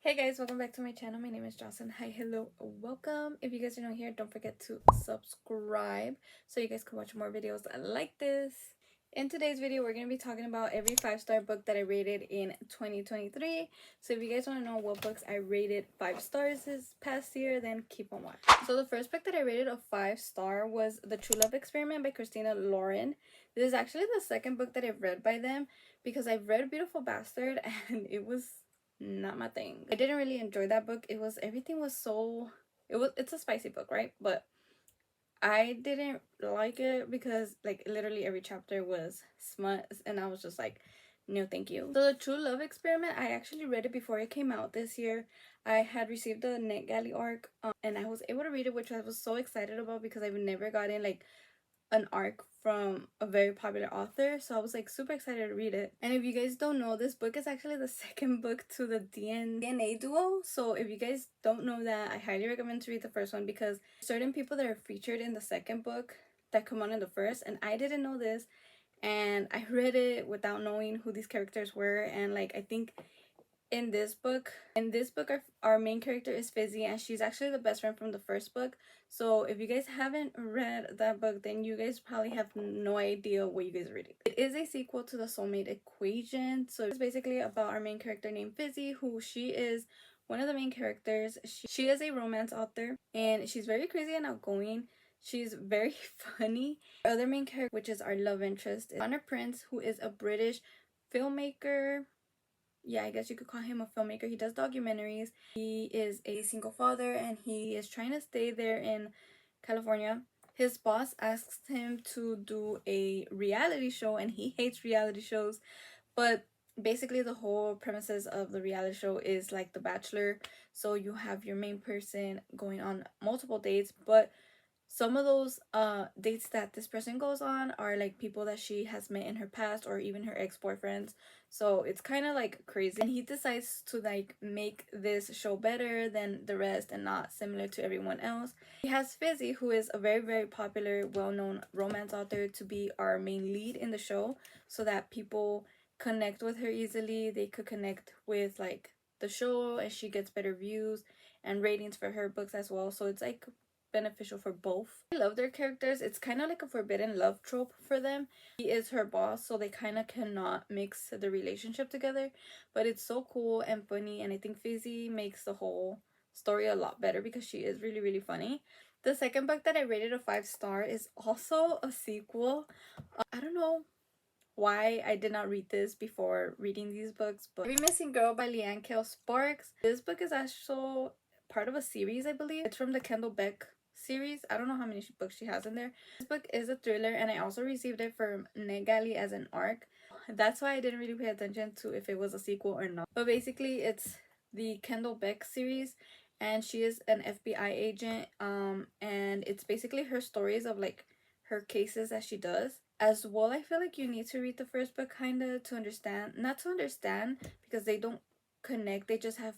Hey guys, welcome back to my channel. My name is Jocelyn. Hi, hello, welcome. If you guys are new here, don't forget to subscribe so you guys can watch more videos like this. In today's video, we're going to be talking about every 5-star book that I rated in 2023. So if you guys want to know what books I rated 5 stars this past year, then keep on watching. So the first book that I rated a 5-star was The True Love Experiment by Christina Lauren. This is actually the second book that I've read by them because I've read Beautiful Bastard and it was not my thing. I didn't really enjoy that book. Everything was so, it's a spicy book, right? But I didn't like it because like literally every chapter was smut and I was just like, no thank you. So The True Love Experiment, I actually read it before it came out this year. I had received the NetGalley arc and I was able to read it, which I was so excited about because I've never gotten like an arc from a very popular author, so I was like super excited to read it. And if you guys don't know, this book is actually the second book to the DNA duo. So if you guys don't know that, I highly recommend to read the first one because certain people that are featured in the second book that come on in the first, and I didn't know this, and I read it without knowing who these characters were. And like I think in this book our main character is Fizzy, and she's actually the best friend from the first book. So if you guys haven't read that book, then you guys probably have no idea what you guys are reading. It is a sequel to The Soulmate Equation. So it's basically about our main character named Fizzy, who she is one of the main characters. She is a romance author and she's very crazy and outgoing. She's very funny. Our other main character, which is our love interest, is Connor Prince, who is a British filmmaker. Yeah, I guess you could call him a filmmaker. He does documentaries. He is a single father and he is trying to stay there in California. His boss asks him to do a reality show and he hates reality shows. But basically the whole premises of the reality show is like The Bachelor. So you have your main person going on multiple dates, but some of those dates that this person goes on are like people that she has met in her past or even her ex-boyfriends. So it's kind of like crazy, and he decides to like make this show better than the rest and not similar to everyone else. He has Fizzy, who is a very popular, well-known romance author, to be our main lead in the show so that people connect with her easily. They could connect with like the show and she gets better views and ratings for her books as well. So it's like beneficial for both. I love their characters. It's kind of like a forbidden love trope for them. He is her boss, so they kind of cannot mix the relationship together, but it's so cool and funny, and I think Fizzy makes the whole story a lot better because she is really funny. The second book that I rated a 5-star is also a sequel. I don't know why I did not read this before reading these books, but Every Missing Girl by Leanne Cale Sparks. This book is also part of a series, I believe. It's from the Kendall Beck series. I don't know how many books she has in there. This book is a thriller, and I also received it from NetGalley as an arc. That's why I didn't really pay attention to if it was a sequel or not. But basically, it's the Kendall Beck series, and she is an FBI agent. And it's basically her stories of like her cases that she does. As well, I feel like you need to read the first book kind of to understand, not to understand because they don't connect, they just have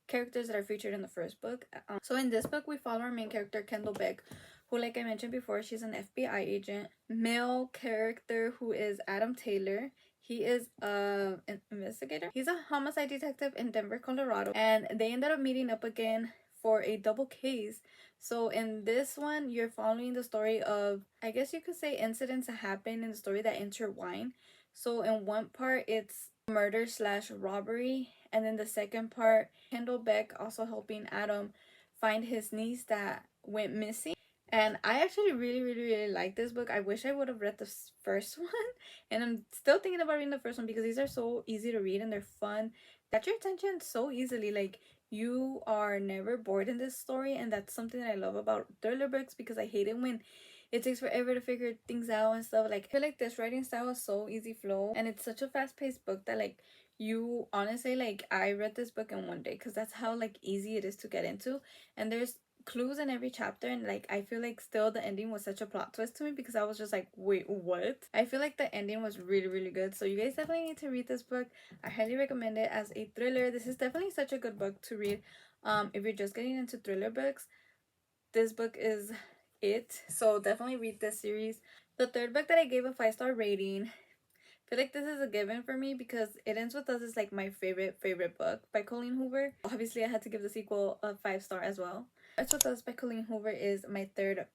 characters that are featured in the first book. So in this book we follow our main character Kendall Beck, who, like I mentioned before, she's an FBI agent. Male character, who is Adam Taylor. He is an investigator. He's a homicide detective in Denver, Colorado, and they ended up meeting up again for a double case. So in this one, you're following the story of, I guess you could say, incidents that happen in the story that intertwine. So in one part, it's murder slash robbery, and then the second part, Kendall Beck also helping Adam find his niece that went missing. And I actually really like this book. I wish I would have read the first one, and I'm still thinking about reading the first one because these are so easy to read and they're fun. They catch your attention so easily. Like, you are never bored in this story, and that's something that I love about thriller books because I hate it when it takes forever to figure things out and stuff. Like, I feel like this writing style is so easy flow, and it's such a fast-paced book that like you honestly, like, I read this book in one day because that's how like easy it is to get into, and there's clues in every chapter. And like I feel like still the ending was such a plot twist to me because I was just like, wait, what? I feel like the ending was really good. So you guys definitely need to read this book. I highly recommend it as a thriller. This is definitely such a good book to read. If you're just getting into thriller books, this book is it. So definitely read this series. The third book that I gave a 5-star rating, feel like this is a given for me because It Ends With Us is like my favorite book by Colleen Hoover. Obviously I had to give the sequel a 5-star as well. It Ends With Us by Colleen Hoover is my third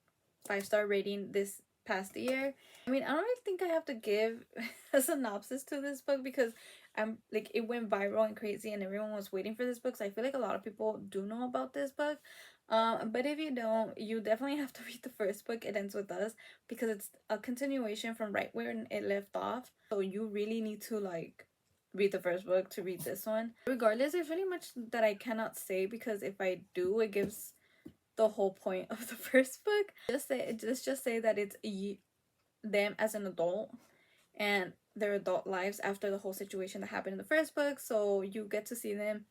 5-star rating this past year. I mean, I don't really think I have to give a synopsis to this book because I'm like, it went viral and crazy and everyone was waiting for this book, so I feel like a lot of people do know about this book. But if you don't, you definitely have to read the first book, It Ends With Us, because it's a continuation from right where it left off. So you really need to like read the first book to read this one. Regardless, there's really much that I cannot say because if I do, it gives the whole point of the first book. Let's just say that it's them as an adult and their adult lives after the whole situation that happened in the first book. So you get to see them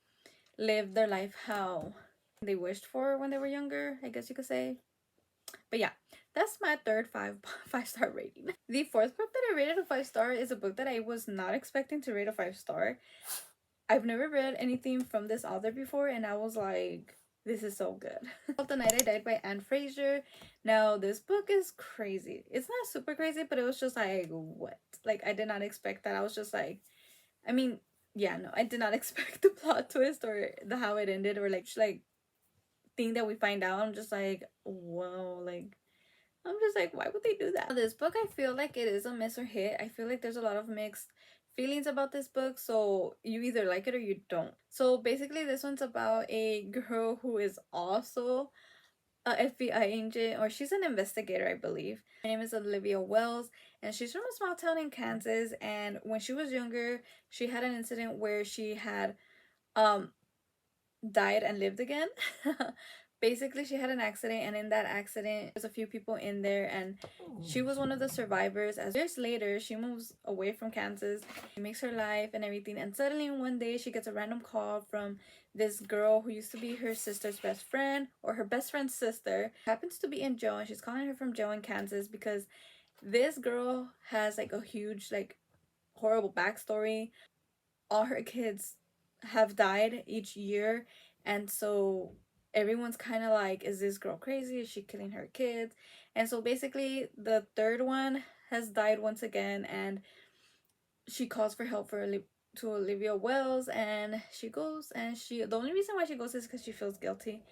live their life how they wished for when they were younger, I guess you could say. But yeah, that's my third 5-star rating. The fourth book that I rated a 5-star is a book that I was not expecting to rate a 5-star. I've never read anything from this author before and I was like, this is so good. The Night I Died by Anne Fraser. Now this book is crazy. It's not super crazy, but it was just like, what? Like, I did not expect that. I was just like, I mean, yeah, no, I did not expect the plot twist or the how it ended or like thing that we find out. I'm just like, whoa, like, I'm just like, why would they do that? This book, I feel like it is a miss or hit. I feel like there's a lot of mixed feelings about this book, so you either like it or you don't. So basically this one's about a girl who is also a FBI agent, or she's an investigator, I believe. Her name is Olivia Wells and she's from a small town in Kansas, and when she was younger she had an incident where she had died and lived again. Basically she had an accident and in that accident there's a few people in there and she was one of the survivors. As years later she moves away from Kansas, she makes her life and everything, and suddenly one day she gets a random call from this girl who used to be her sister's best friend, or her best friend's sister, happens to be in jail, and she's calling her from jail in Kansas because this girl has like a huge like horrible backstory. All her kids have died each year, and so everyone's kind of like, is this girl crazy? Is she killing her kids? And so basically the third one has died once again, and she calls for help to Olivia Wells, and she goes, and the only reason why she goes is because she feels guilty.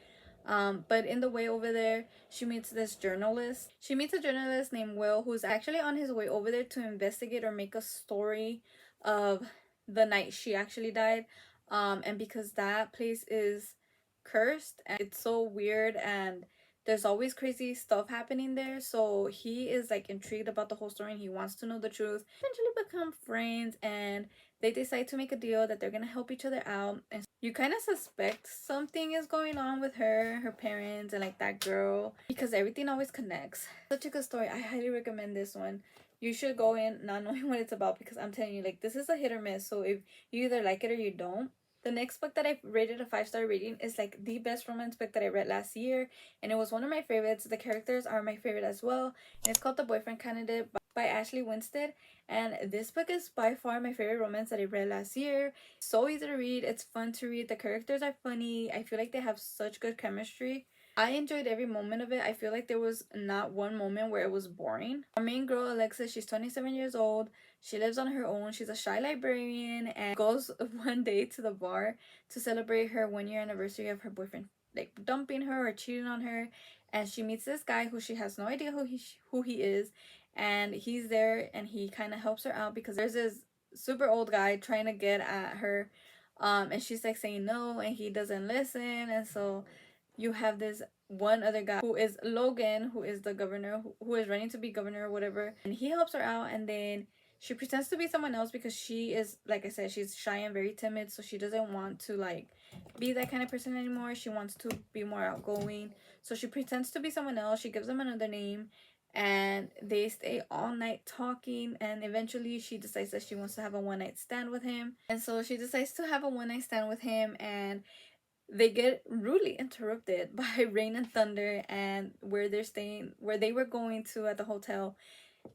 But in the way over there, she meets this journalist. She meets a journalist named Will, who's actually on his way over there to investigate or make a story of the night she actually died. And because that place is cursed and it's so weird and there's always crazy stuff happening there, so he is like intrigued about the whole story and he wants to know the truth. Eventually become friends and they decide to make a deal that they're gonna help each other out, and you kind of suspect something is going on with her parents, and like that girl, because everything always connects. Such a good story. I highly recommend this one. You should go in not knowing what it's about, because I'm telling you, like, this is a hit or miss, so if you either like it or you don't. The next book that I rated a 5-star rating is like the best romance book that I read last year, and it was one of my favorites. The characters are my favorite as well, and it's called The Boyfriend Candidate by Ashley Winstead. And this book is by far my favorite romance that I read last year. So easy to read, it's fun to read, the characters are funny, I feel like they have such good chemistry. I enjoyed every moment of it. I feel like there was not one moment where it was boring. Our main girl, Alexis, she's 27 years old. She lives on her own. She's a shy librarian and goes one day to the bar to celebrate her 1-year anniversary of her boyfriend like dumping her or cheating on her. And she meets this guy who she has no idea who he is, and he's there and he kind of helps her out because there's this super old guy trying to get at her, and she's like saying no and he doesn't listen. And so you have this one other guy who is Logan, who is the governor, who is running to be governor or whatever, and he helps her out. And then she pretends to be someone else because she is, like I said, she's shy and very timid, so she doesn't want to like be that kind of person anymore. She wants to be more outgoing, so she pretends to be someone else. She gives him another name and they stay all night talking, and eventually she decides that she wants to have a one-night stand with him. And so she decides to have a one-night stand with him, and they get rudely interrupted by rain and thunder, and where they were going to at the hotel,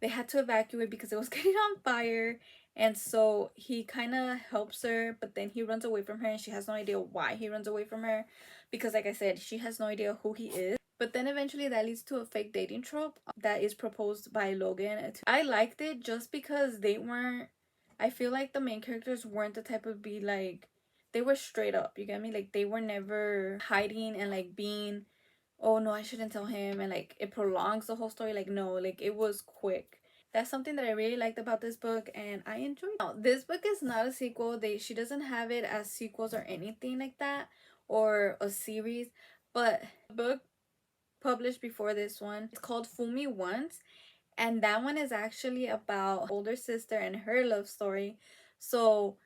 they had to evacuate because it was getting on fire. And so he kind of helps her, but then he runs away from her and she has no idea why he runs away from her, because like I said, she has no idea who he is. But then eventually that leads to a fake dating trope that is proposed by Logan. I liked it just because they weren't I feel like the main characters weren't the type of be like, they were straight up, you get me? Like they were never hiding and like being, oh no, I shouldn't tell him, and like it prolongs the whole story. Like no, like it was quick. That's something that I really liked about this book, and I enjoyed it. Now, this book is not a sequel. She doesn't have it as sequels or anything like that, or a series, but the book published before this one, it's called Fool Me Once, and that one is actually about older sister and her love story. So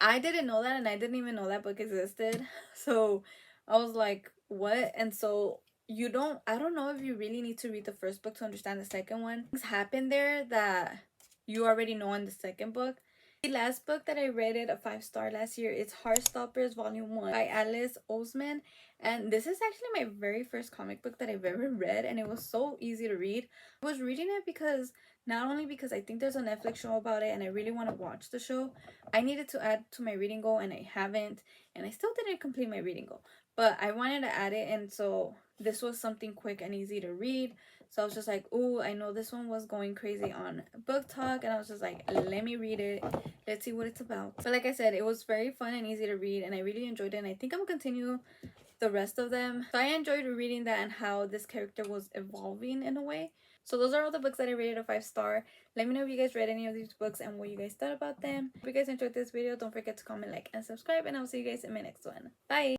I didn't know that, and I didn't even know that book existed. So I was like, what? And so I don't know if you really need to read the first book to understand the second one. Things happen there that you already know in the second book. The last book that I rated a 5-star last year is Heartstoppers Volume 1 by Alice Oseman. And this is actually my very first comic book that I've ever read, and it was so easy to read. I was reading it because, not only because I think there's a Netflix show about it and I really want to watch the show, I needed to add to my reading goal and I haven't, and I still didn't complete my reading goal, but I wanted to add it, and so this was something quick and easy to read. So I was just like, oh, I know this one was going crazy on Book Talk, and I was just like, let me read it. Let's see what it's about. But like I said, it was very fun and easy to read, and I really enjoyed it, and I think I'm gonna continue the rest of them. So I enjoyed reading that and how this character was evolving in a way. So those are all the books that I rated a 5-star. Let me know if you guys read any of these books and what you guys thought about them. If you guys enjoyed this video, don't forget to comment, like, and subscribe, and I'll see you guys in my next one. Bye!